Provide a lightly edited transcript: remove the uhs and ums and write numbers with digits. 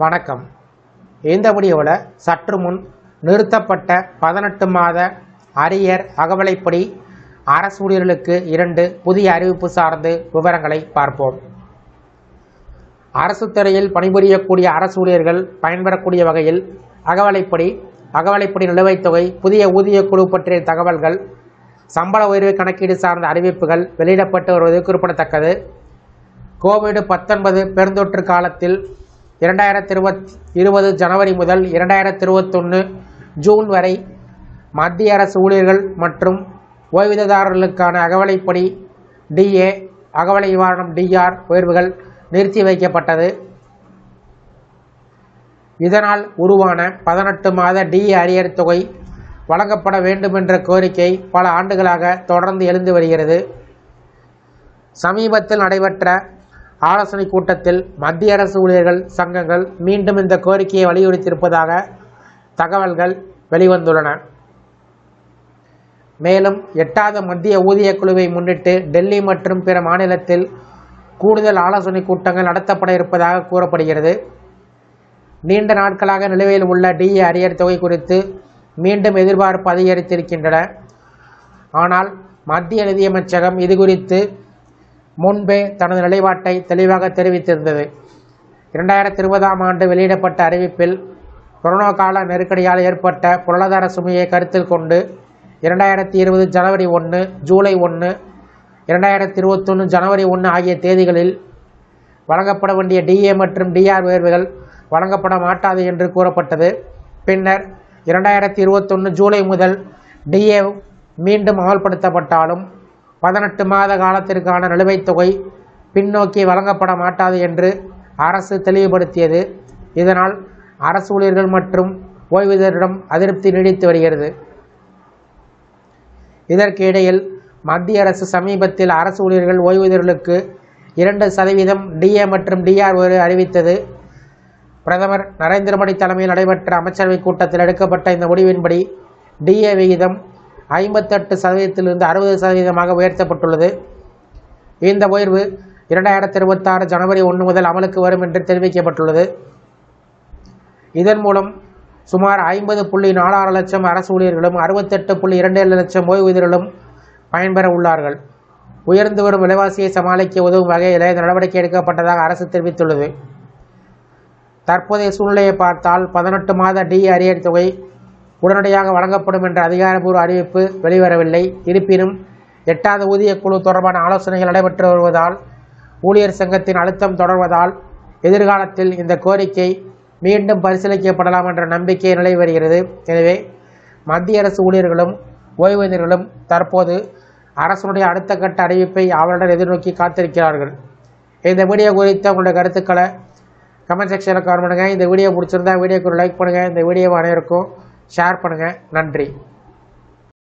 வணக்கம். இந்த வீடியோவில் சற்று முன் நிறுத்தப்பட்ட 18 மாத அரியர் அகவிலைப்படி அரசு ஊழியர்களுக்கு 2 புதிய அறிவிப்பு சார்ந்து விவரங்களை பார்ப்போம். அரசு துறையில் பணிபுரியக்கூடிய அரசு ஊழியர்கள் பயன்பெறக்கூடிய வகையில் அகவிலைப்படி நிலுவைத் தொகை, புதிய ஊதிய குழு பற்றிய தகவல்கள், சம்பள உயர்வு கணக்கீடு சார்ந்த அறிவிப்புகள் வெளியிடப்பட்டு வருவது குறிப்பிடத்தக்கது. கோவிட்-19 பெருந்தொற்று காலத்தில் 2020 ஜனவரி முதல் 2021 ஜூன் வரை மத்திய அரசு ஊழியர்கள் மற்றும் ஓய்வூதியதாரர்களுக்கான அகவிலைப்படி டிஏ, அகவிலை நிவாரணம் டிஆர் உயர்வுகள் நிறுத்தி வைக்கப்பட்டது. இதனால் உருவான 18 மாத டிஏ அரியர் தொகை வழங்கப்பட வேண்டுமென்ற கோரிக்கை பல ஆண்டுகளாக தொடர்ந்து எழுந்து வருகிறது. சமீபத்தில் நடைபெற்ற ஆலோசனை கூட்டத்தில் மத்திய அரசு ஊழியர்கள் சங்கங்கள் மீண்டும் இந்த கோரிக்கையை வலியுறுத்தியிருப்பதாக தகவல்கள் வெளிவந்துள்ளன. மேலும் 8வது மத்திய ஊதிய குழுவை முன்னிட்டு டெல்லி மற்றும் பிற மாநிலத்தில் கூடுதல் ஆலோசனை கூட்டங்கள் நடத்தப்பட இருப்பதாக கூறப்படுகிறது. நீண்ட நாட்களாக நிலுவையில் உள்ள டிஏ அரியர் தொகை குறித்து மீண்டும் எதிர்பார்ப்பு அதிகரித்திருக்கின்றன. ஆனால் மத்திய நிதியமைச்சகம் இது குறித்து முன்பே தனது நிலைப்பாட்டை தெளிவாக தெரிவித்திருந்தது. 2020ஆம் ஆண்டு வெளியிடப்பட்ட அறிவிப்பில் கொரோனா கால நெருக்கடியால் ஏற்பட்ட பொருளாதார சுமையை கருத்தில் கொண்டு 2020 ஜனவரி 1, ஜூலை 1, 2021 ஜனவரி 1 ஆகிய தேதிகளில் வழங்கப்பட வேண்டிய டிஏ மற்றும் டிஆர் உயர்வுகள் வழங்கப்பட மாட்டாது என்று கூறப்பட்டது. பின்னர் 2021 ஜூலை முதல் டிஏ மீண்டும் அமல்படுத்தப்பட்டாலும் 18 மாத காலத்திற்கான நிலுவைத் தொகை பின்னோக்கி வழங்கப்பட மாட்டாது என்று அரசு தெளிவுபடுத்தியது. இதனால் அரசு ஊழியர்கள் மற்றும் ஓய்வூதியரிடம் அதிருப்தி நீடித்து வருகிறது. இதற்கு இடையில் மத்திய அரசு சமீபத்தில் அரசு ஊழியர்கள் ஓய்வூதியர்களுக்கு 2% டிஏ மற்றும் டிஆர் உயர்வு அறிவித்தது. பிரதமர் நரேந்திர மோடி தலைமையில் நடைபெற்ற அமைச்சரவை கூட்டத்தில் எடுக்கப்பட்ட இந்த முடிவின்படி டிஏ விகிதம் 58%லிருந்து 60% உயர்த்தப்பட்டுள்ளது. இந்த உயர்வு 2026 ஜனவரி 1 முதல் அமலுக்கு வரும் என்று தெரிவிக்கப்பட்டுள்ளது. இதன் மூலம் சுமார் 50.46 லட்சம் அரசு ஊழியர்களும் 68.27 லட்சம் ஓய்வூதியர்களும் பயன்பெற உள்ளார்கள். உயர்ந்து வரும் விலைவாசியை சமாளிக்க உதவும் வகையில் இந்த நடவடிக்கை எடுக்கப்பட்டதாக அரசு தெரிவித்துள்ளது. தற்போதைய சூழ்நிலையை பார்த்தால் 18 மாத டிஏ அரியர் தொகை உடனடியாக வழங்கப்படும் என்ற அதிகாரப்பூர்வ அறிவிப்பு வெளிவரவில்லை. இருப்பினும் 8வது ஊதிய குழு தொடர்பான ஆலோசனைகள் நடைபெற்று வருவதால், ஊழியர் சங்கத்தின் அழுத்தம் தொடர்வதால் எதிர்காலத்தில் இந்த கோரிக்கை மீண்டும் பரிசீலிக்கப்படலாம் என்ற நம்பிக்கை நிலவி வருகிறது. எனவே மத்திய அரசு ஊழியர்களும் ஓய்வூதியர்களும் தற்போது அரசுடைய அடுத்த கட்ட அறிவிப்பை அவருடன் எதிர்நோக்கி காத்திருக்கிறார்கள். இந்த வீடியோ குறித்த உங்களுடைய கருத்துக்களை கமெண்ட் செக்ஷனில் கமெண்ட் பண்ணுங்கள். இந்த வீடியோ பிடிச்சிருந்தா வீடியோக்கு ஒரு லைக் பண்ணுங்கள். இந்த வீடியோவை அனைவருக்கும் ஷேர் பண்ணுங்கள். நன்றி.